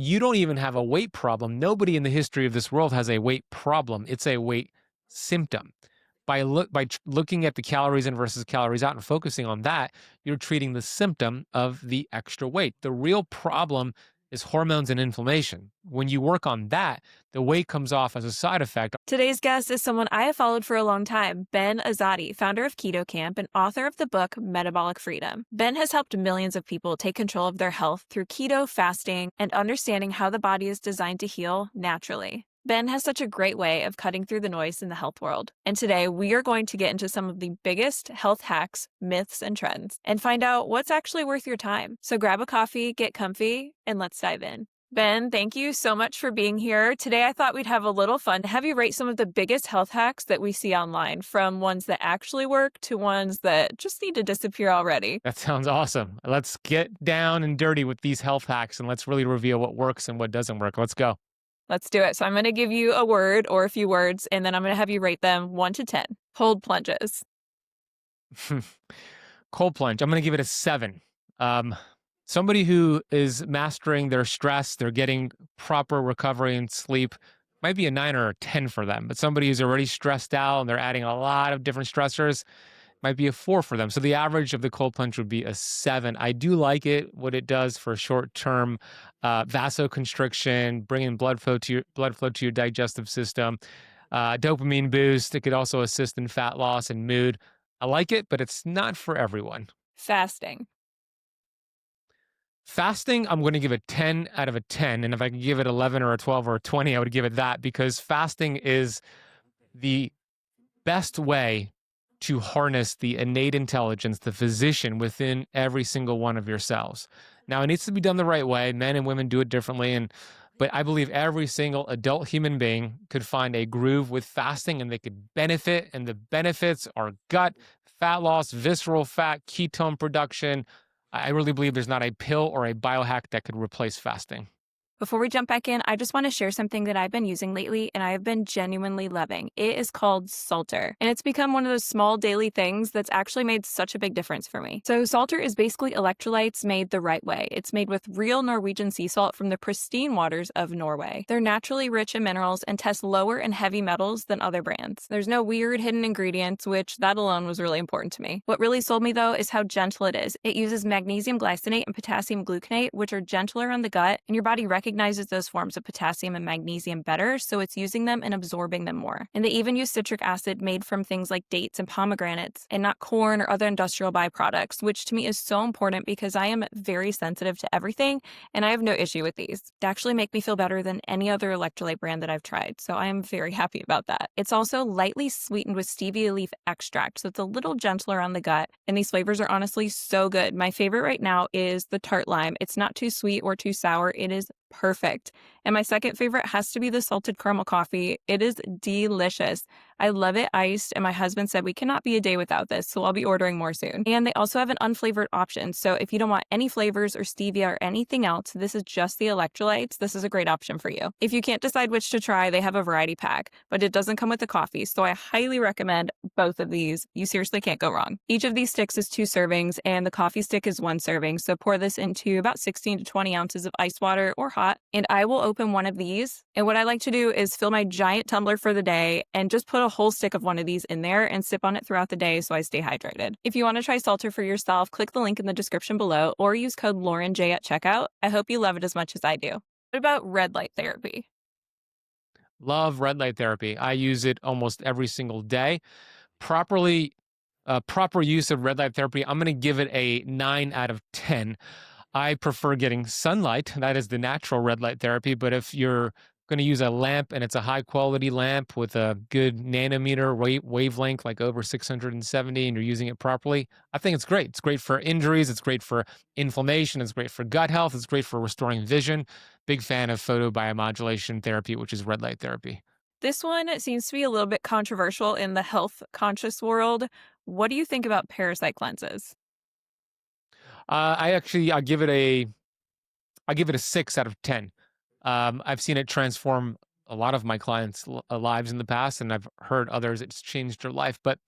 You don't even have a weight problem. Nobody in the history of this world has a weight problem. It's a weight symptom. Looking at the calories in versus calories out and focusing on that, you're treating the symptom of the extra weight. The real problem is hormones and inflammation. When you work on that, the weight comes off as a side effect. Today's guest is someone I have followed for a long time, Ben Azadi, founder of Keto Kamp and author of the book Metabolic Freedom. Ben has helped millions of people take control of their health through keto, fasting, and understanding how the body is designed to heal naturally. Ben has such a great way of cutting through the noise in the health world. And today we are going to get into some of the biggest health hacks, myths, and trends and find out what's actually worth your time. So grab a coffee, get comfy, and let's dive in. Ben, thank you so much for being here. Today, I thought we'd have a little fun, have you rate some of the biggest health hacks that we see online, from ones that actually work to ones that just need to disappear already. That sounds awesome. Let's get down and dirty with these health hacks and let's really reveal what works and what doesn't work. Let's go. Let's do it. So I'm going to give you a word or a few words, and then I'm going to have you rate them 1 to 10. Cold plunges. Cold plunge. I'm going to give it a 7. Somebody who is mastering their stress, they're getting proper recovery and sleep, might be a 9 or a 10 for them. But somebody who's already stressed out and they're adding a lot of different stressors, might be a 4 for them. So the average of the cold plunge would be a 7. I do like it, what it does for short-term vasoconstriction, bringing blood flow to your digestive system, dopamine boost. It could also assist in fat loss and mood. I like it, but it's not for everyone. Fasting. Fasting, I'm going to give it 10 out of a 10. And if I could give it 11 or a 12 or a 20, I would give it that, because fasting is the best way to harness the innate intelligence, the physician within every single one of your cells. Now, it needs to be done the right way. Men and women do it differently. But I believe every single adult human being could find a groove with fasting and they could benefit. And the benefits are gut, fat loss, visceral fat, ketone production. I really believe there's not a pill or a biohack that could replace fasting. Before we jump back in, I just want to share something that I've been using lately and I have been genuinely loving. It is called Salter, and it's become one of those small daily things that's actually made such a big difference for me. So Salter is basically electrolytes made the right way. It's made with real Norwegian sea salt from the pristine waters of Norway. They're naturally rich in minerals and test lower in heavy metals than other brands. There's no weird hidden ingredients, which that alone was really important to me. What really sold me though is how gentle it is. It uses magnesium glycinate and potassium gluconate, which are gentler on the gut, and your body recognizes those forms of potassium and magnesium better, so it's using them and absorbing them more. And they even use citric acid made from things like dates and pomegranates, and not corn or other industrial byproducts, which to me is so important because I am very sensitive to everything, and I have no issue with these. They actually make me feel better than any other electrolyte brand that I've tried, so I am very happy about that. It's also lightly sweetened with stevia leaf extract, so it's a little gentler on the gut, and these flavors are honestly so good. My favorite right now is the tart lime. It's not too sweet or too sour. It is perfect. And my second favorite has to be the salted caramel coffee. It is delicious. I love it iced, and my husband said we cannot be a day without this, so I'll be ordering more soon. And they also have an unflavored option. So if you don't want any flavors or stevia or anything else, this is just the electrolytes. This is a great option for you. If you can't decide which to try, they have a variety pack, but it doesn't come with the coffee. So I highly recommend both of these. You seriously can't go wrong. Each of these sticks is 2 servings and the coffee stick is 1 serving. So pour this into about 16 to 20 ounces of ice water or hot, and I will open one of these. And what I like to do is fill my giant tumbler for the day and just put a whole stick of one of these in there and sip on it throughout the day so I stay hydrated. If you want to try Salter for yourself, click the link in the description below or use code LaurenJ at checkout. I hope you love it as much as I do. What about red light therapy? Love red light therapy. I use it almost every single day. Proper use of red light therapy, I'm going to give it a 9 out of 10. I prefer getting sunlight. That is the natural red light therapy. But if you're going to use a lamp and it's a high quality lamp with a good nanometer wavelength, like over 670, and you're using it properly, I think it's great. It's great for injuries. It's great for inflammation. It's great for gut health. It's great for restoring vision. Big fan of photobiomodulation therapy, which is red light therapy. This one seems to be a little bit controversial in the health conscious world. What do you think about parasite cleanses? I give it a 6 out of 10. I've seen it transform a lot of my clients' lives in the past, and I've heard others it's changed their life. But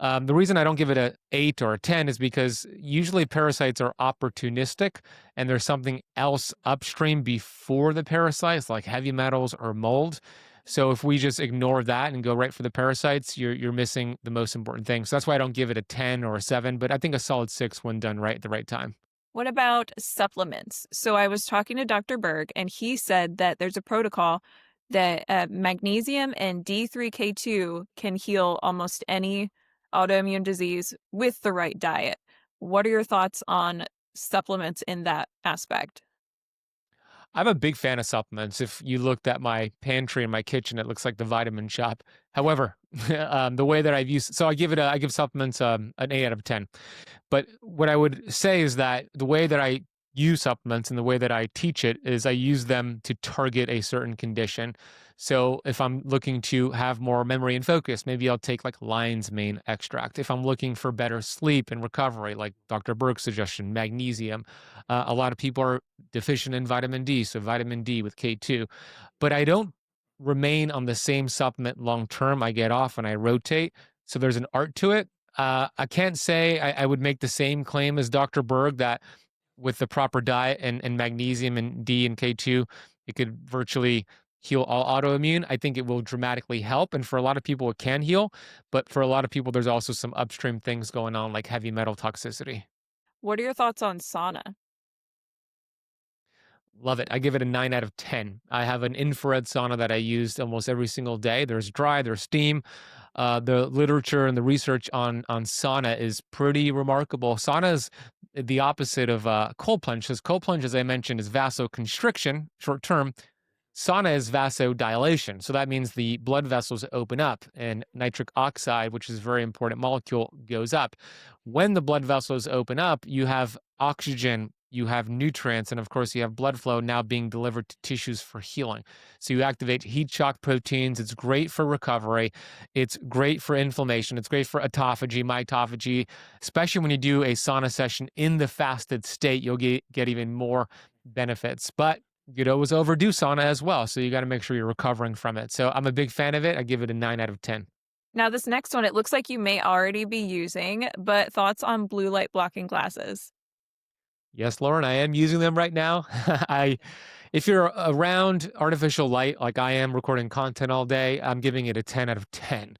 The reason I don't give it a 8 or a 10 is because usually parasites are opportunistic and there's something else upstream before the parasites, like heavy metals or mold. So if we just ignore that and go right for the parasites, you're missing the most important thing. So that's why I don't give it a 10 or a 7, but I think a solid 6 when done right at the right time. What about supplements? So I was talking to Dr. Berg, and he said that there's a protocol that magnesium and D3K2 can heal almost any autoimmune disease with the right diet. What are your thoughts on supplements in that aspect? I'm a big fan of supplements. If you looked at my pantry in my kitchen, it looks like the vitamin shop. However, the way that I've used, so I give supplements an 8 out of 10. But what I would say is that the way that I use supplements and the way that I teach it is I use them to target a certain condition. So if I'm looking to have more memory and focus, maybe I'll take like lion's mane extract. If I'm looking for better sleep and recovery, like Dr. Burke's suggestion, magnesium. A lot of people are deficient in vitamin D, so vitamin D with K2. But I don't remain on the same supplement long term. I get off and I rotate. So there's an art to it. I can't say I would make the same claim as Dr. Berg that with the proper diet and magnesium and D and K2, it could virtually heal all autoimmune. I think it will dramatically help. And for a lot of people, it can heal. But for a lot of people, there's also some upstream things going on, like heavy metal toxicity. What are your thoughts on sauna? Love it. I give it a 9 out of 10. I have an infrared sauna that I use almost every single day. There's dry, there's steam. The literature and the research on sauna is pretty remarkable. Sauna is the opposite of cold plunge, because cold plunge, as I mentioned, is vasoconstriction, short term. Sauna is vasodilation. So that means the blood vessels open up and nitric oxide, which is a very important molecule, goes up. When the blood vessels open up, you have oxygen, you have nutrients, and of course, you have blood flow now being delivered to tissues for healing. So you activate heat shock proteins. It's great for recovery. It's great for inflammation. It's great for autophagy, mitophagy, especially when you do a sauna session in the fasted state, you'll get even more benefits. But you'd always overdo sauna as well. So you got to make sure you're recovering from it. So I'm a big fan of it. I give it a 9 out of 10. Now, this next one, it looks like you may already be using, but thoughts on blue light blocking glasses? Yes, Lauren, I am using them right now. If you're around artificial light, like I am recording content all day, I'm giving it a 10 out of 10.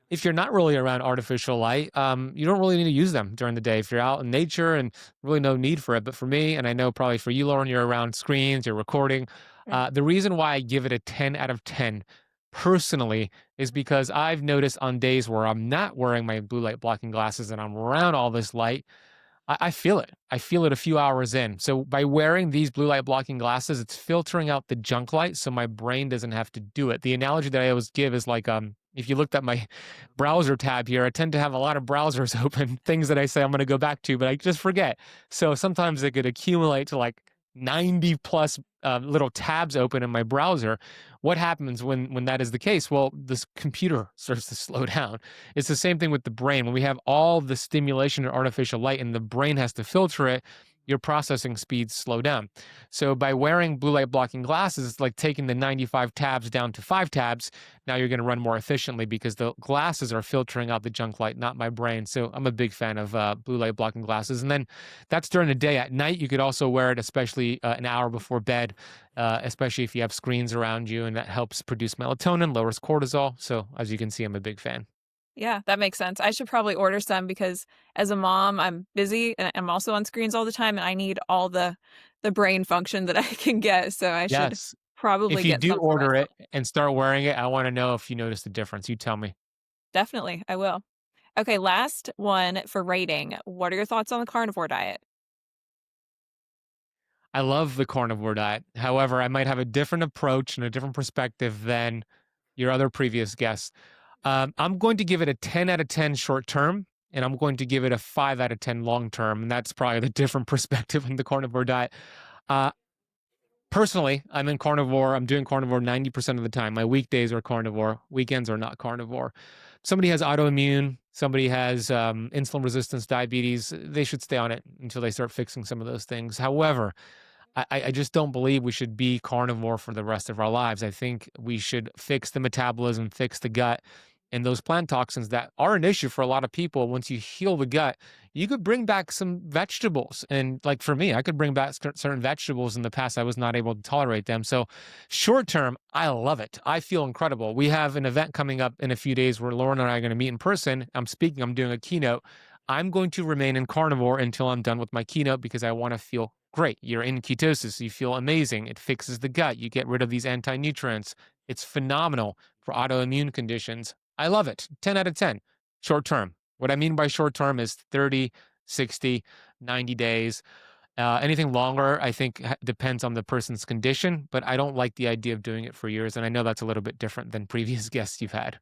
If you're not really around artificial light, you don't really need to use them during the day. If you're out in nature and really no need for it. But for me, and I know probably for you, Lauren, you're around screens, you're recording. Right. The reason why I give it a 10 out of 10 personally is because I've noticed on days where I'm not wearing my blue light blocking glasses and I'm around all this light, I feel it. I feel it a few hours in. So by wearing these blue light blocking glasses, it's filtering out the junk light so my brain doesn't have to do it. The analogy that I always give is like if you looked at my browser tab here, I tend to have a lot of browsers open, things that I say I'm going to go back to, but I just forget. So sometimes it could accumulate to like 90 plus little tabs open in my browser. What happens when that is the case? Well, this computer starts to slow down. It's the same thing with the brain. When we have all the stimulation and artificial light and the brain has to filter it, your processing speeds slow down. So by wearing blue light blocking glasses, it's like taking the 95 tabs down to 5 tabs. Now you're going to run more efficiently because the glasses are filtering out the junk light, not my brain. So I'm a big fan of blue light blocking glasses. And then that's during the day. At night, you could also wear it, especially an hour before bed, especially if you have screens around you, and that helps produce melatonin, lowers cortisol. So as you can see, I'm a big fan. Yeah, that makes sense. I should probably order some because as a mom, I'm busy and I'm also on screens all the time and I need all the brain function that I can get. So I should Yes. probably If you get do some for order myself. it and start wearing it, I want to know if you notice the difference. You tell me. Definitely, I will. Okay, last one for rating. What are your thoughts on the carnivore diet? I love the carnivore diet. However, I might have a different approach and a different perspective than your other previous guests. I'm going to give it a 10 out of 10 short term, and I'm going to give it a 5 out of 10 long term. And that's probably the different perspective in the carnivore diet. Uh, Personally, I'm in carnivore. I'm doing carnivore 90% of the time. My weekdays are carnivore, weekends are not carnivore. Somebody has autoimmune, somebody has insulin resistance, diabetes, they should stay on it until they start fixing some of those things. However, I just don't believe we should be carnivore for the rest of our lives. I think we should fix the metabolism, fix the gut, And those plant toxins that are an issue for a lot of people, once you heal the gut, you could bring back some vegetables. And like for me, I could bring back certain vegetables in the past. I was not able to tolerate them. So short term, I love it. I feel incredible. We have an event coming up in a few days where Lauren and I are going to meet in person. I'm doing a keynote. I'm going to remain in carnivore until I'm done with my keynote because I want to feel great. You're in ketosis. You feel amazing. It fixes the gut. You get rid of these anti-nutrients. It's phenomenal for autoimmune conditions. I love it. 10 out of 10. Short term. What I mean by short term is 30, 60, 90 days. Anything longer, I think, depends on the person's condition, but I don't like the idea of doing it for years. And I know that's a little bit different than previous guests you've had.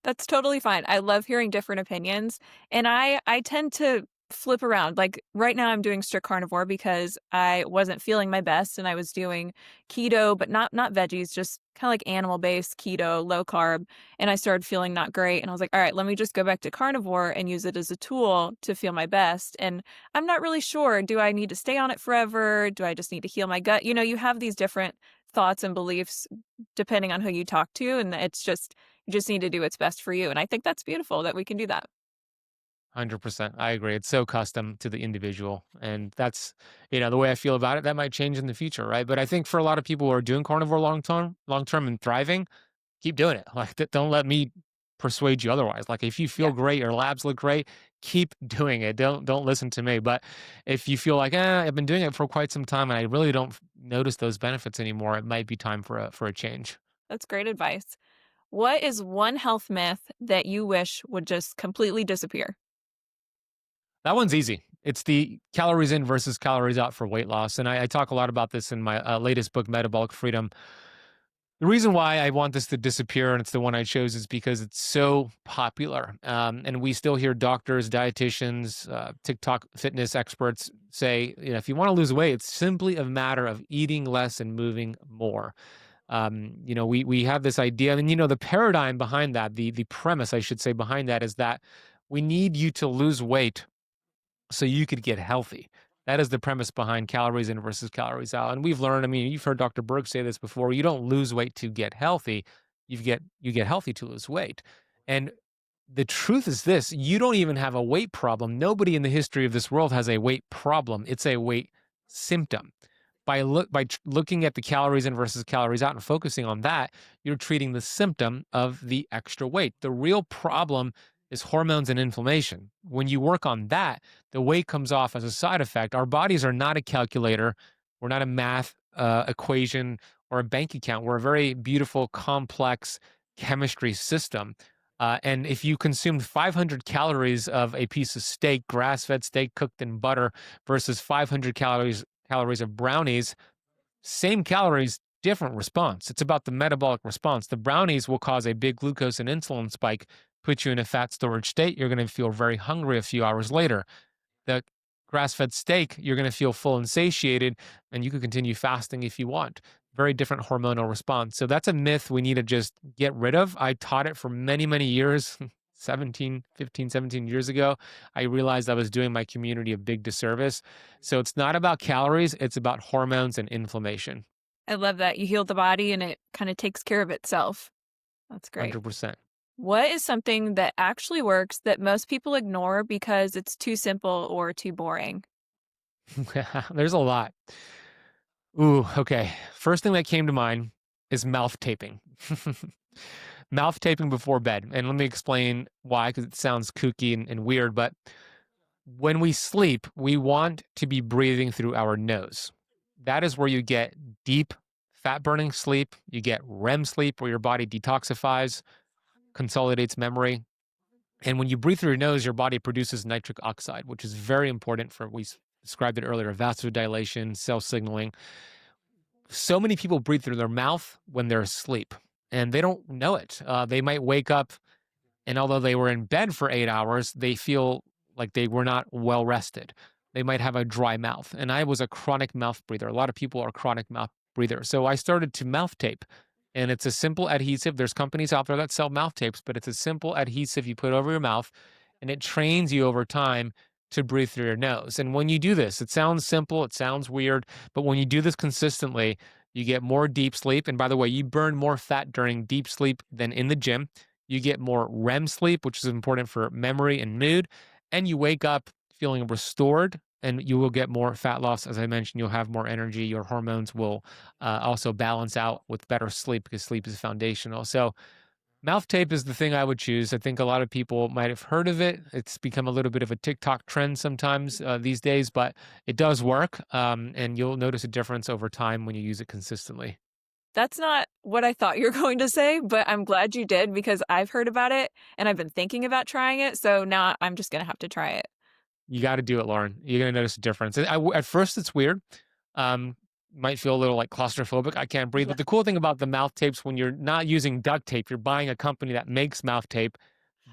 That's totally fine. I love hearing different opinions, and I tend to flip around. Like, right now I'm doing strict carnivore because I wasn't feeling my best, and I was doing keto, but not veggies, just kinda like animal-based keto, low carb, and I started feeling not great, and I was like, "Alright, let me just go back to carnivore and use it as a tool to feel my best," and I'm not really sure, do I need to stay on it forever? Do I just need to heal my gut? You have these different thoughts and beliefs depending on who you talk to, and it's just you just need to do what's best for you, and I think that's beautiful that we can do that. 100%. I agree. It's so custom to the individual. And that's, the way I feel about it, that might change in the future, right? But I think for a lot of people who are doing carnivore long term and thriving, keep doing it. Like, don't let me persuade you otherwise. Like, if you feel Yeah, great, your labs look great, keep doing it. Don't listen to me. But if you feel like, I've been doing it for quite some time and I really don't notice those benefits anymore, it might be time for a change. that's great advice. What is one health myth that you wish would just completely disappear? That one's easy. It's the calories in versus calories out for weight loss. And I talk a lot about this in my latest book, Metabolic Freedom. The reason why I want this to disappear, and it's the one I chose, is because it's so popular. And we still hear doctors, dietitians, TikTok fitness experts say, if you want to lose weight, it's simply a matter of eating less and moving more. We have this idea, and the paradigm behind that, the premise, I should say, behind that is that we need you to lose weight so you could get healthy. That is the premise behind calories in versus calories out. And we've learned, you've heard Dr. Berg say this before, you don't lose weight to get healthy. You get healthy to lose weight. And the truth is this, you don't even have a weight problem. Nobody in the history of this world has a weight problem. It's a weight symptom. Looking at the calories in versus calories out and focusing on that, you're treating the symptom of the extra weight. The real problem is hormones and inflammation. When you work on that, the weight comes off as a side effect. Our bodies are not a calculator. We're not a math equation or a bank account. We're a very beautiful, complex chemistry system. And if you consumed 500 calories of a piece of steak, grass-fed steak cooked in butter, versus 500 calories of brownies, same calories, different response. It's about the metabolic response. The brownies will cause a big glucose and insulin spike, put you in a fat storage state. You're going to feel very hungry a few hours later. The grass-fed steak, you're going to feel full and satiated, and you can continue fasting if you want. Very different hormonal response. So that's a myth we need to just get rid of. I taught it for many, many years, 17 years ago. I realized I was doing my community a big disservice. So it's not about calories, it's about hormones and inflammation. I love that. You heal the body and it kind of takes care of itself. That's great. 100%. What is something that actually works that most people ignore because it's too simple or too boring? There's a lot. Ooh, okay. First thing that came to mind is mouth taping. Mouth taping before bed. And let me explain why, because it sounds kooky and weird, but when we sleep, we want to be breathing through our nose. That is where you get deep fat burning sleep. You get REM sleep, where your body detoxifies, consolidates memory. And when you breathe through your nose, your body produces nitric oxide, which is very important for, described it earlier, vasodilation, cell signaling. So many people breathe through their mouth when they're asleep, and they don't know it. They might wake up, and although they were in bed for 8 hours, they feel like they were not well rested. They might have a dry mouth. And I was a chronic mouth breather. A lot of people are chronic mouth breathers. So I started to mouth tape. And it's a simple adhesive. There's companies out there that sell mouth tapes, but it's a simple adhesive you put over your mouth, and it trains you over time to breathe through your nose. And when you do this, it sounds simple, it sounds weird, but when you do this consistently, you get more deep sleep. And by the way, you burn more fat during deep sleep than in the gym. You get more REM sleep, which is important for memory and mood, and you wake up feeling restored, and you will get more fat loss. As I mentioned, you'll have more energy. Your hormones will also balance out with better sleep because sleep is foundational. So, mouth tape is the thing I would choose. I think a lot of people might have heard of it. It's become a little bit of a TikTok trend sometimes these days, but it does work. And you'll notice a difference over time when you use it consistently. That's not what I thought you were going to say, but I'm glad you did because I've heard about it and I've been thinking about trying it. So now I'm just going to have to try it. You got to do it, Lauren. You're going to notice a difference. At first, it's weird. Um, might feel a little like claustrophobic. I can't breathe. Yeah. But the cool thing about the mouth tapes, when you're not using duct tape, you're buying a company that makes mouth tape.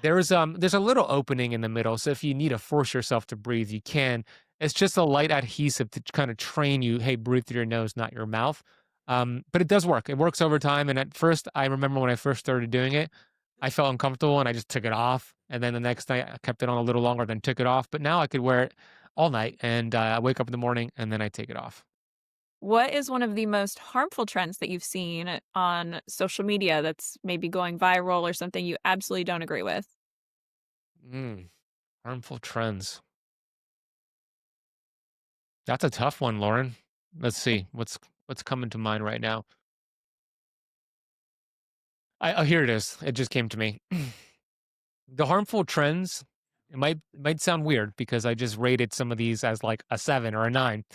There's a little opening in the middle, so if you need to force yourself to breathe, you can. It's just a light adhesive to kind of train you. Hey, breathe through your nose, not your mouth. But it does work. It works over time. And at first, I remember when I first started doing it, I felt uncomfortable and I just took it off. And then the next night, I kept it on a little longer, then took it off. But now I could wear it all night, and I wake up in the morning and then I take it off. What is one of the most harmful trends that you've seen on social media that's maybe going viral or something you absolutely don't agree with? Mm, harmful trends. That's a tough one, Lauren. Let's see what's coming to mind right now. Oh, here it is. It just came to me. The harmful trends. It might sound weird because I just rated some of these as like a 7 or a 9.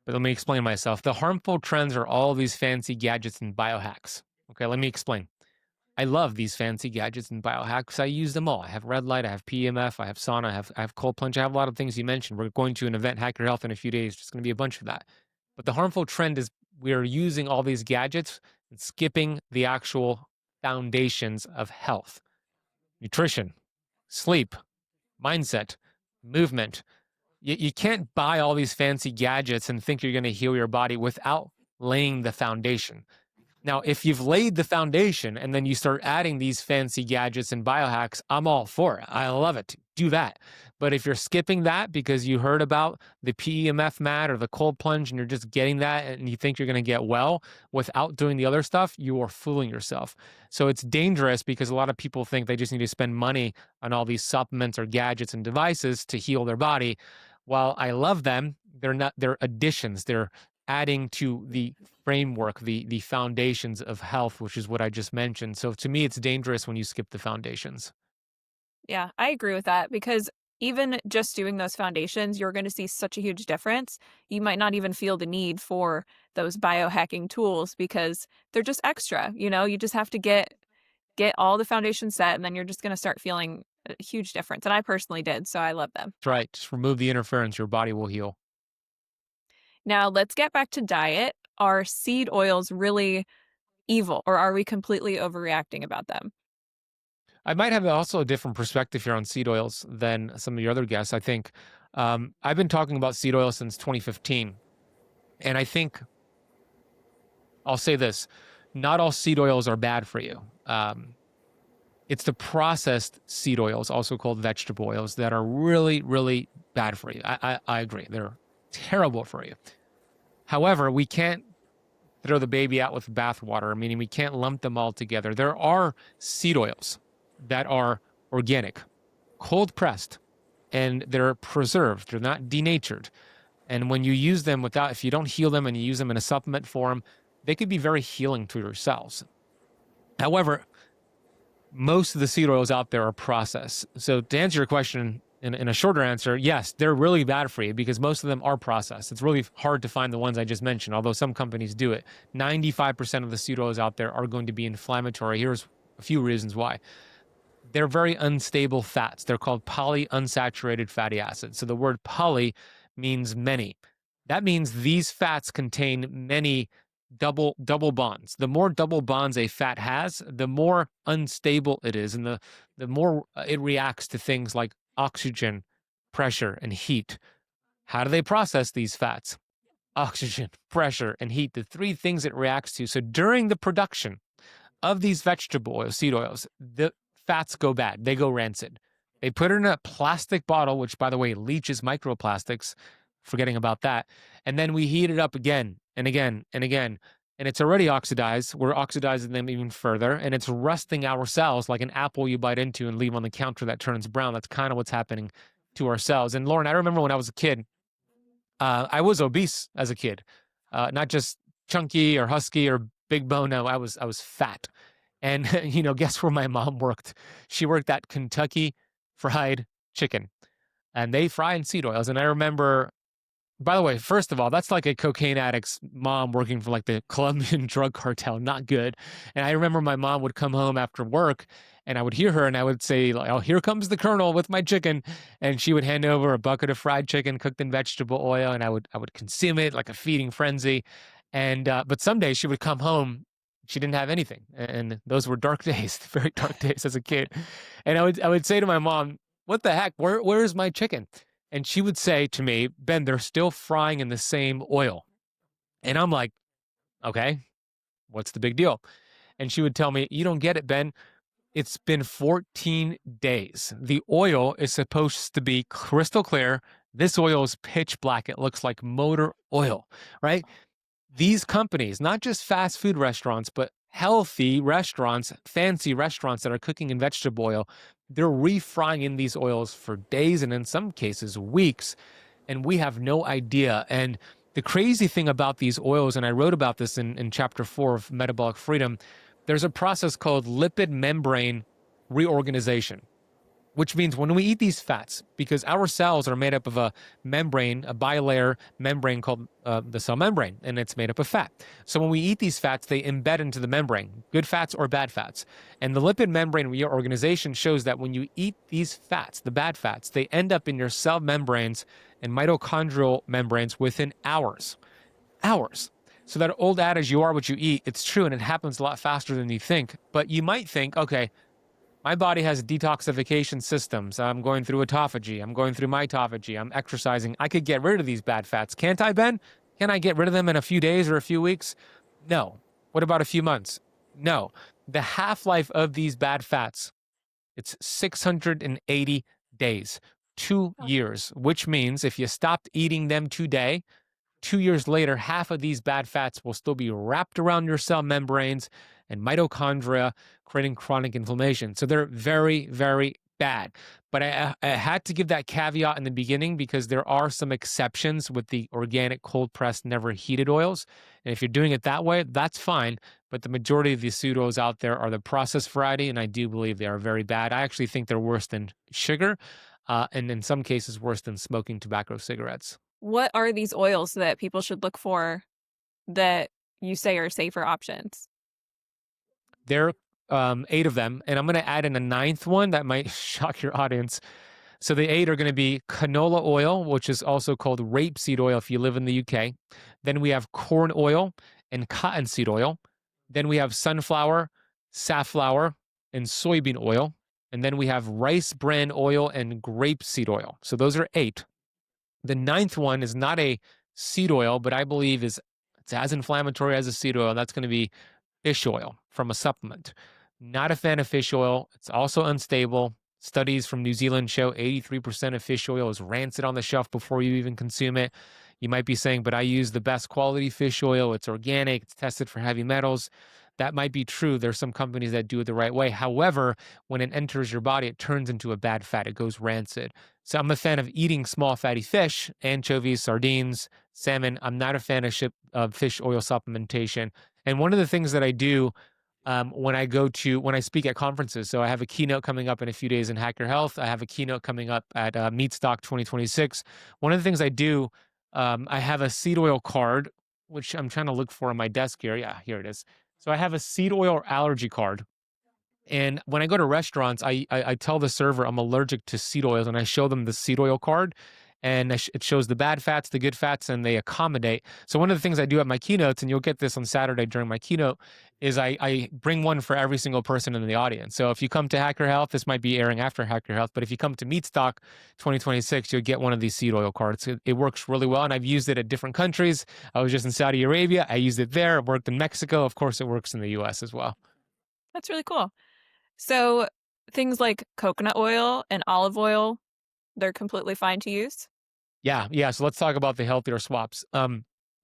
But let me explain myself. The harmful trends are all these fancy gadgets and biohacks. Okay, let me explain. I love these fancy gadgets and biohacks. I use them all. I have red light, I have PEMF, I have sauna, I have cold plunge. I have a lot of things you mentioned. We're going to an event, Hack Your Health, in a few days. There's going to be a bunch of that. But the harmful trend is we're using all these gadgets and skipping the actual foundations of health: nutrition, sleep, mindset, movement. You can't buy all these fancy gadgets and think you're going to heal your body without laying the foundation. Now, if you've laid the foundation and then you start adding these fancy gadgets and biohacks, I'm all for it. I love it. Do that. But if you're skipping that because you heard about the PEMF mat or the cold plunge and you're just getting that and you think you're going to get well without doing the other stuff, you are fooling yourself. So it's dangerous because a lot of people think they just need to spend money on all these supplements or gadgets and devices to heal their body. While I love them, they're not, they're additions. They're adding to the framework, the foundations of health, which is what I just mentioned. So to me, it's dangerous when you skip the foundations. Yeah, I agree with that because even just doing those foundations, you're going to see such a huge difference. You might not even feel the need for those biohacking tools because they're just extra. You just have to get all the foundation set and then you're just going to start feeling a huge difference. And I personally did, so I love them. That's right. Just remove the interference, your body will heal. Now, let's get back to diet. Are seed oils really evil or are we completely overreacting about them? I might have also a different perspective here on seed oils than some of your other guests. I think I've been talking about seed oil since 2015. And I think I'll say this: not all seed oils are bad for you. It's the processed seed oils, also called vegetable oils, that are really, really bad for you. I agree. They're terrible for you. However, we can't throw the baby out with bathwater, meaning we can't lump them all together. There are seed oils that are organic, cold pressed, and they're preserved. They're not denatured. And when you use them without, if you don't heal them and you use them in a supplement form, they could be very healing to your cells. However, most of the seed oils out there are processed. So to answer your question in a shorter answer, yes, they're really bad for you because most of them are processed. It's really hard to find the ones I just mentioned, although some companies do it. 95% of the seed oils out there are going to be inflammatory. Here's a few reasons why. They're very unstable fats. They're called polyunsaturated fatty acids. So the word poly means many. That means these fats contain many double bonds. The more double bonds a fat has, the more unstable it is, and the more it reacts to things like oxygen, pressure, and heat. How do they process these fats? Oxygen, pressure, and heat, the three things it reacts to. So during the production of these vegetable oils, seed oils, the fats go bad. They go rancid. They put it in a plastic bottle, which, by the way, leaches microplastics, forgetting about that. And then we heat it up again and again and again. and it's already oxidized. We're oxidizing them even further, and it's rusting our cells like an apple you bite into and leave on the counter that turns brown. That's kind of what's happening to our cells. And Lauren, I remember when I was a kid, I was obese as a kid, not just chunky or husky or big bone. No, I was fat. And guess where my mom worked? She worked at Kentucky Fried Chicken, and they fry in seed oils. And I remember, by the way, first of all, that's like a cocaine addict's mom working for like the Colombian drug cartel. Not good. And I remember my mom would come home after work and I would hear her and I would say, like, oh, here comes the colonel with my chicken. And she would hand over a bucket of fried chicken cooked in vegetable oil and I would consume it like a feeding frenzy. And but some days she would come home, she didn't have anything. And those were dark days, very dark days as a kid. And I would say to my mom, what the heck? Where's my chicken? And she would say to me, Ben, they're still frying in the same oil. And I'm like, okay, what's the big deal? And she would tell me, you don't get it, Ben. It's been 14 days. The oil is supposed to be crystal clear. This oil is pitch black. It looks like motor oil, right? These companies, not just fast food restaurants, but healthy restaurants, fancy restaurants that are cooking in vegetable oil, they're refrying in these oils for days and in some cases weeks. And we have no idea. And the crazy thing about these oils, and I wrote about this in chapter 4 of Metabolic Freedom, there's a process called lipid membrane reorganization, which means when we eat these fats, because our cells are made up of a membrane, a bilayer membrane called the cell membrane, and it's made up of fat. So when we eat these fats, they embed into the membrane, good fats or bad fats. And the lipid membrane reorganization shows that when you eat these fats, the bad fats, they end up in your cell membranes and mitochondrial membranes within hours. Hours. So that old adage, you are what you eat, it's true, and it happens a lot faster than you think. But you might think, okay, my body has detoxification systems. I'm going through autophagy. I'm going through mitophagy. I'm exercising. I could get rid of these bad fats. Can't I, Ben? Can I get rid of them in a few days or a few weeks? No. What about a few months? No. The half-life of these bad fats, it's 680 days, 2 years, which means if you stopped eating them today, 2 years later, half of these bad fats will still be wrapped around your cell membranes and mitochondria, creating chronic inflammation. So they're very, very bad. But I had to give that caveat in the beginning because there are some exceptions with the organic, cold pressed, never heated oils. And if you're doing it that way, that's fine. But the majority of the seed oils out there are the processed variety, and I do believe they are very bad. I actually think they're worse than sugar, and in some cases, worse than smoking tobacco cigarettes. What are these oils that people should look for that you say are safer options? There are 8 of them, and I'm going to add in a 9th one that might shock your audience. So the 8 are going to be canola oil, which is also called rapeseed oil if you live in the UK. Then we have corn oil and cottonseed oil. Then we have sunflower, safflower, and soybean oil. And then we have rice bran oil and grapeseed oil. So those are 8. The 9th one is not a seed oil, but I believe it's as inflammatory as a seed oil. That's going to be fish oil from a supplement. Not a fan of fish oil. It's also unstable. Studies from New Zealand show 83% of fish oil is rancid on the shelf before you even consume it. You might be saying, but I use the best quality fish oil. It's organic. It's tested for heavy metals. That might be true. There's some companies that do it the right way. However, when it enters your body, it turns into a bad fat. It goes rancid. So I'm a fan of eating small fatty fish, anchovies, sardines, salmon. I'm not a fan of fish oil supplementation. And one of the things that I do when I speak at conferences, so I have a keynote coming up in a few days in Hack Your Health. I have a keynote coming up at Meatstock 2026. One of the things I do, I have a seed oil card, which I'm trying to look for on my desk here. Yeah, here it is. So I have a seed oil allergy card. And when I go to restaurants, I tell the server I'm allergic to seed oils, and I show them the seed oil card, and it shows the bad fats, the good fats, and they accommodate. So one of the things I do at my keynotes, and you'll get this on Saturday during my keynote, is I bring one for every single person in the audience. So if you come to Hack Your Health, this might be airing after Hack Your Health, but if you come to Meatstock 2026, you'll get one of these seed oil cards. It works really well, and I've used it at different countries. I was just in Saudi Arabia. I used it there. It worked in Mexico. Of course, it works in the US as well. That's really cool. So things like coconut oil and olive oil, they're completely fine to use? Yeah. So let's talk about the healthier swaps.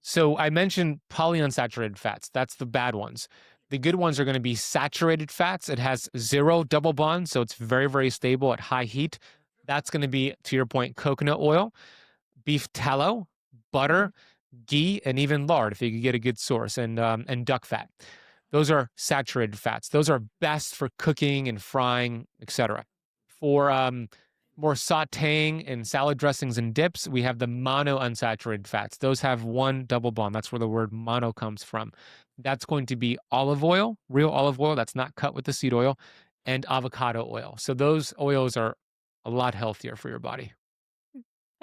So I mentioned polyunsaturated fats. That's the bad ones. The good ones are going to be saturated fats. It has 0 double bonds, so it's very, very stable at high heat. That's going to be, to your point, coconut oil, beef tallow, Mhm. butter, ghee, and even lard if you could get a good source, and duck fat. Those are saturated fats. Those are best for cooking and frying, etc. For more sautéing and salad dressings and dips, we have the monounsaturated fats. Those have 1 double bond. That's where the word mono comes from. That's going to be olive oil, real olive oil that's not cut with the seed oil, and avocado oil. So those oils are a lot healthier for your body.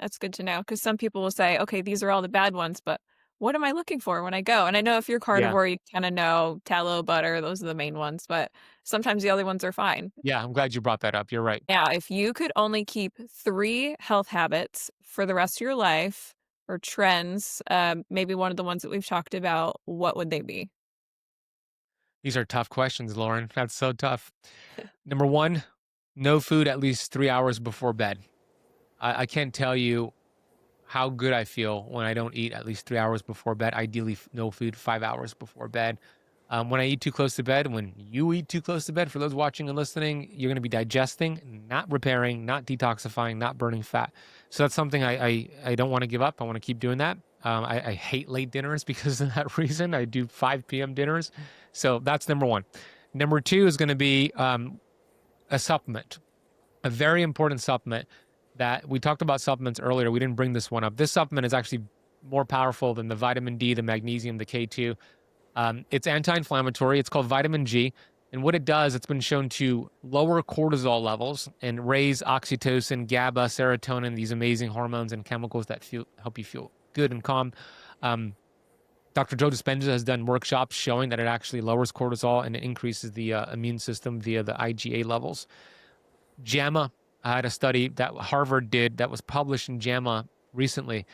That's good to know because some people will say, okay, these are all the bad ones, but what am I looking for when I go? And I know if you're Yeah. carnivore, you kind of know tallow, butter, those are the main ones, but sometimes the other ones are fine. Yeah, I'm glad you brought that up. You're right. Now, if you could only keep 3 health habits for the rest of your life or trends, maybe one of the ones that we've talked about, what would they be? These are tough questions, Lauren. That's so tough. Number one, no food at least 3 hours before bed. I can't tell you how good I feel when I don't eat at least 3 hours before bed. Ideally, no food 5 hours before bed. When I eat too close to bed, when you eat too close to bed, for those watching and listening, you're going to be digesting, not repairing, not detoxifying, not burning fat. So that's something I don't want to give up. I want to keep doing that. I hate late dinners because of that reason. I do 5 p.m. dinners. So that's number one. Number two is going to be a supplement, a very important supplement that we talked about supplements earlier. We didn't bring this one up. This supplement is actually more powerful than the vitamin D, the magnesium, the K2. It's anti-inflammatory. It's called vitamin G. And what it does, it's been shown to lower cortisol levels and raise oxytocin, GABA, serotonin, these amazing hormones and chemicals that help you feel good and calm. Um, Dr. Joe Dispenza has done workshops showing that it actually lowers cortisol and it increases the immune system via the IgA levels. JAMA, I had a study that Harvard did that was published in JAMA recently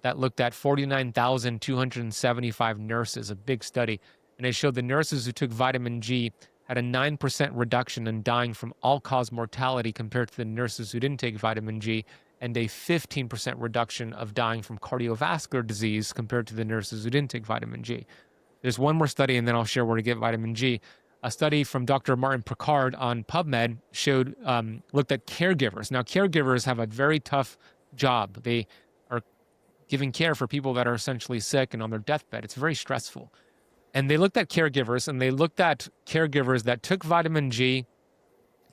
that looked at 49,275 nurses, a big study. And it showed the nurses who took vitamin G had a 9% reduction in dying from all cause mortality compared to the nurses who didn't take vitamin G, and a 15% reduction of dying from cardiovascular disease compared to the nurses who didn't take vitamin G. There's one more study, and then I'll share where to get vitamin G. A study from Dr. Martin Picard on PubMed looked at caregivers. Now, caregivers have a very tough job. They are giving care for people that are essentially sick and on their deathbed. It's very stressful. And they looked at caregivers, and they looked at caregivers that took vitamin G,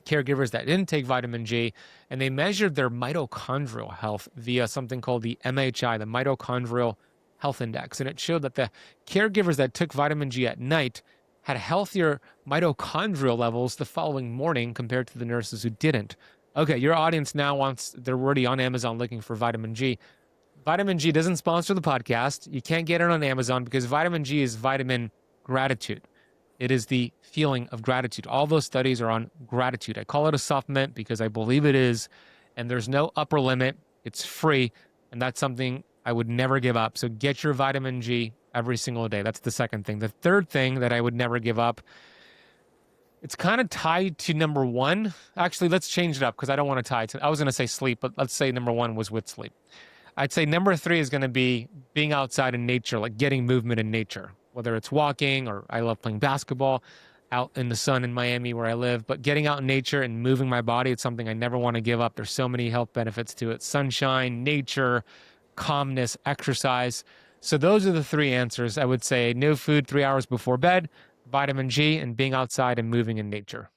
caregivers that didn't take vitamin G, and they measured their mitochondrial health via something called the MHI, the Mitochondrial Health Index. And it showed that the caregivers that took vitamin G at night had healthier mitochondrial levels the following morning compared to the nurses who didn't. Okay, your audience now they're already on Amazon looking for vitamin G. Vitamin G doesn't sponsor the podcast. You can't get it on Amazon because vitamin G is vitamin gratitude. It is the feeling of gratitude. All those studies are on gratitude. I call it a supplement because I believe it is, and there's no upper limit. It's free, and that's something I would never give up. So get your vitamin G every single day. That's the second thing. The third thing that I would never give up, it's kind of tied to number one. Actually, let's change it up because I don't want to tie it to, I was going to say sleep, but let's say number one was with sleep. I'd say number three is going to be being outside in nature, like getting movement in nature, whether it's walking or I love playing basketball out in the sun in Miami where I live. But getting out in nature and moving my body, it's something I never want to give up. There's so many health benefits to it: sunshine, nature, calmness, exercise. So those are the three answers. I would say no food 3 hours before bed, vitamin G, and being outside and moving in nature.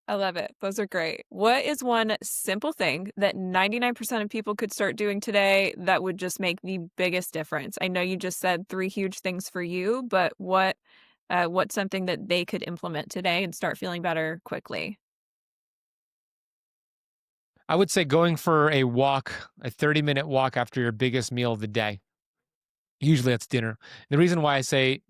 I love it. Those are great. What is one simple thing that 99% of people could start doing today that would just make the biggest difference? I know you just said 3 huge things for you, but what's something that they could implement today and start feeling better quickly? I would say going for a walk, a 30-minute walk after your biggest meal of the day. Usually it's dinner. The reason why I say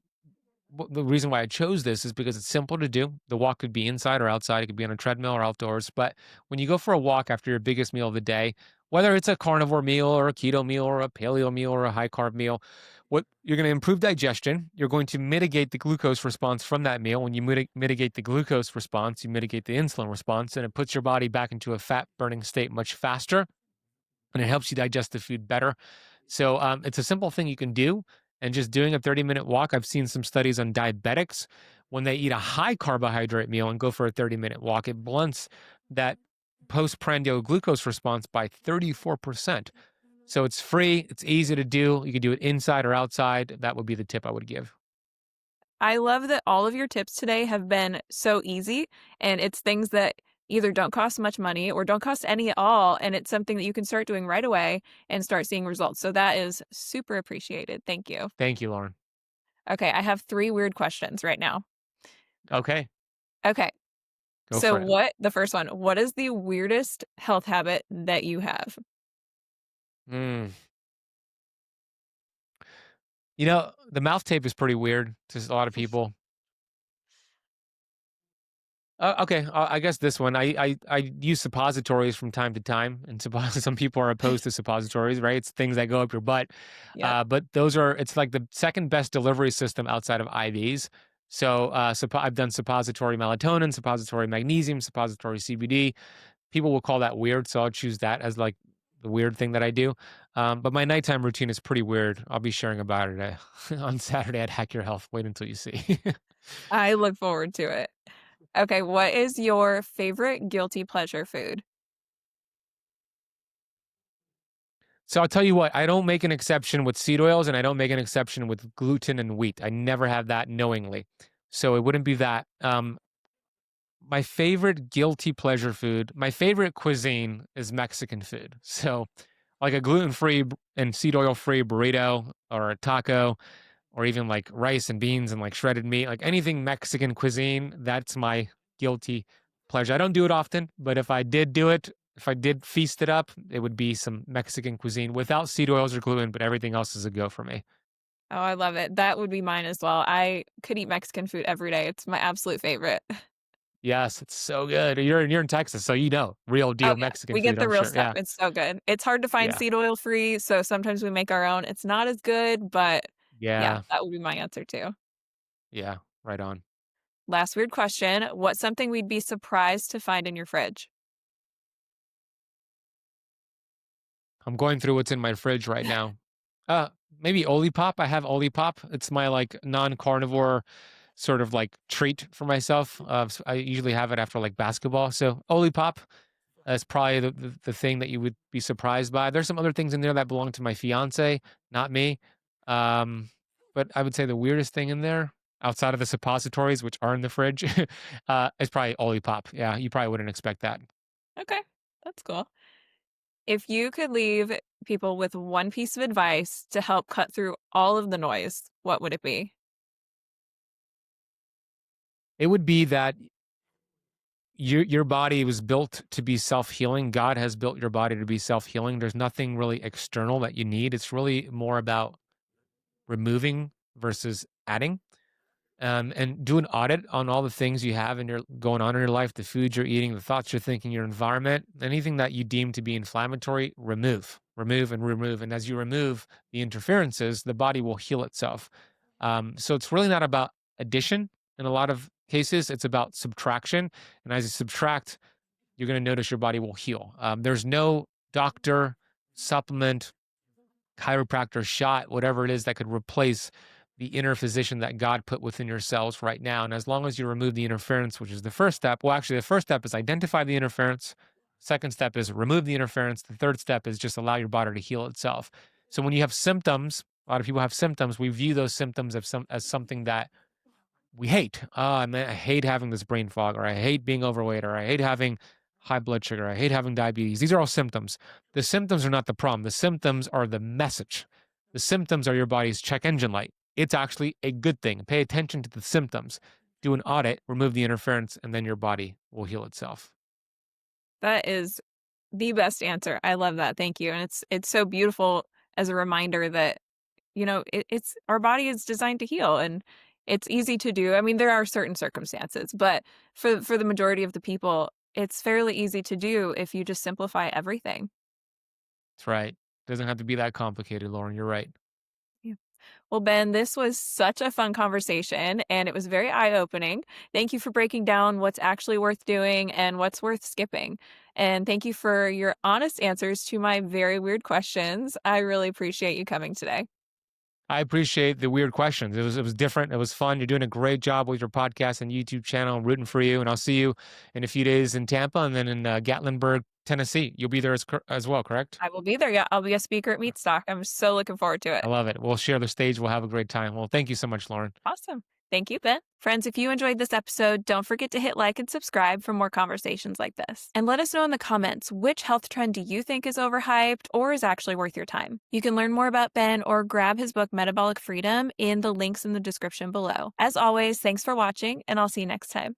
the reason why I chose this is because it's simple to do. The walk could be inside or outside. It could be on a treadmill or outdoors. But when you go for a walk after your biggest meal of the day, whether it's a carnivore meal or a keto meal or a paleo meal or a high carb meal, what you're going to improve digestion. You're going to mitigate the glucose response from that meal. When you mitigate the glucose response, you mitigate the insulin response, and it puts your body back into a fat burning state much faster, and it helps you digest the food better. So it's a simple thing you can do. And just doing a 30-minute walk, I've seen some studies on diabetics. When they eat a high carbohydrate meal and go for a 30-minute walk, it blunts that postprandial glucose response by 34%. So it's free, it's easy to do. You can do it inside or outside. That would be the tip I would give. I love that all of your tips today have been so easy, and it's things that either don't cost much money or don't cost any at all, and it's something that you can start doing right away and start seeing results. So that is super appreciated. Thank you. Thank you, Lauren. Okay, I have 3 weird questions right now. Okay, Okay. go So for it. the first one, what is the weirdest health habit that you have? Mm. The mouth tape is pretty weird to a lot of people. Okay, I guess this one. I use suppositories from time to time, and some people are opposed to suppositories, right? It's things that go up your butt. Yep. But it's like the second best delivery system outside of IVs. So I've done suppository melatonin, suppository magnesium, suppository CBD. People will call that weird, so I'll choose that as like the weird thing that I do. But my nighttime routine is pretty weird. I'll be sharing about it on Saturday at Hack Your Health. Wait until you see. I look forward to it. Okay, what is your favorite guilty pleasure food? So I'll tell you what, I don't make an exception with seed oils and I don't make an exception with gluten and wheat. I never have that knowingly. So it wouldn't be that. My favorite guilty pleasure food, my favorite cuisine is Mexican food. So like a gluten-free and seed oil-free burrito or a taco or even like rice and beans and like shredded meat, like anything Mexican cuisine, that's my guilty pleasure. I don't do it often, but if I did do it, if I did feast it up, it would be some Mexican cuisine without seed oils or gluten, but everything else is a go for me. Oh, I love it. That would be mine as well. I could eat Mexican food every day. It's my absolute favorite. Yes, it's so good. You're in Texas, so real Oh, deal yeah. Mexican We get food, the I'm real sure. stuff. Yeah, It's so good. It's hard to find yeah, seed oil free, so sometimes we make our own. It's not as good, but yeah, yeah, that would be my answer too. yeah. Right on. Last weird question. What's something we'd be surprised to find in your fridge? I'm going through what's in my fridge right now. Uh, Maybe Olipop. I have Olipop. It's my like non-carnivore sort of like treat for myself. I usually have it after like basketball. So Olipop is probably the thing that you would be surprised by. There's some other things in there that belong to my fiance, not me. Um, but I would say the weirdest thing in there, outside of the suppositories, which are in the fridge, is probably Olipop. Yeah, you probably wouldn't expect that. Okay, that's cool. If you could leave people with one piece of advice to help cut through all of the noise, what would it be? It would be that your body was built to be self-healing. God has built your body to be self-healing. There's nothing really external that you need. It's really more about removing versus adding. And do an audit on all the things you have and your going on in your life, the foods you're eating, the thoughts you're thinking, your environment, anything that you deem to be inflammatory, remove and remove. And as you remove the interferences, the body will heal itself. So it's really not about addition. In a lot of cases, it's about subtraction. And as you subtract, you're going to notice your body will heal. There's no doctor, supplement, chiropractor, shot, whatever it is that could replace the inner physician that God put within your cells right now. And as long as you remove the interference, which is the first step, well, actually, the first step is identify the interference. Second step is remove the interference. The third step is just allow your body to heal itself. So when you have symptoms, a lot of people have symptoms, we view those symptoms as something that we hate. Man, I hate having this brain fog, or I hate being overweight, or I hate having high blood sugar, I hate having diabetes. These are all symptoms. The symptoms are not the problem. The symptoms are the message. The symptoms are your body's check engine light. It's actually a good thing. Pay attention to the symptoms. Do an audit, remove the interference, and then your body will heal itself. That is the best answer. I love that. Thank you. And it's so beautiful as a reminder that it's our body is designed to heal, and it's easy to do. I mean, there are certain circumstances, but for the majority of the people, it's fairly easy to do if you just simplify everything. That's right. Doesn't have to be that complicated, Lauren. You're right. Yeah. Well, Ben, this was such a fun conversation and it was very eye-opening. Thank you for breaking down what's actually worth doing and what's worth skipping. And thank you for your honest answers to my very weird questions. I really appreciate you coming today. I appreciate the weird questions. It was different. It was fun. You're doing a great job with your podcast and YouTube channel. I'm rooting for you, and I'll see you in a few days in Tampa and then in Gatlinburg, Tennessee. You'll be there as well, correct? I will be there. Yeah, I'll be a speaker at Meatstock. I'm so looking forward to it. I love it. We'll share the stage. We'll have a great time. Well, thank you so much, Lauren. Awesome. Thank you, Ben. Friends, if you enjoyed this episode, don't forget to hit like and subscribe for more conversations like this. And let us know in the comments which health trend do you think is overhyped or is actually worth your time. You can learn more about Ben or grab his book, Metabolic Freedom, in the links in the description below. As always, thanks for watching, and I'll see you next time.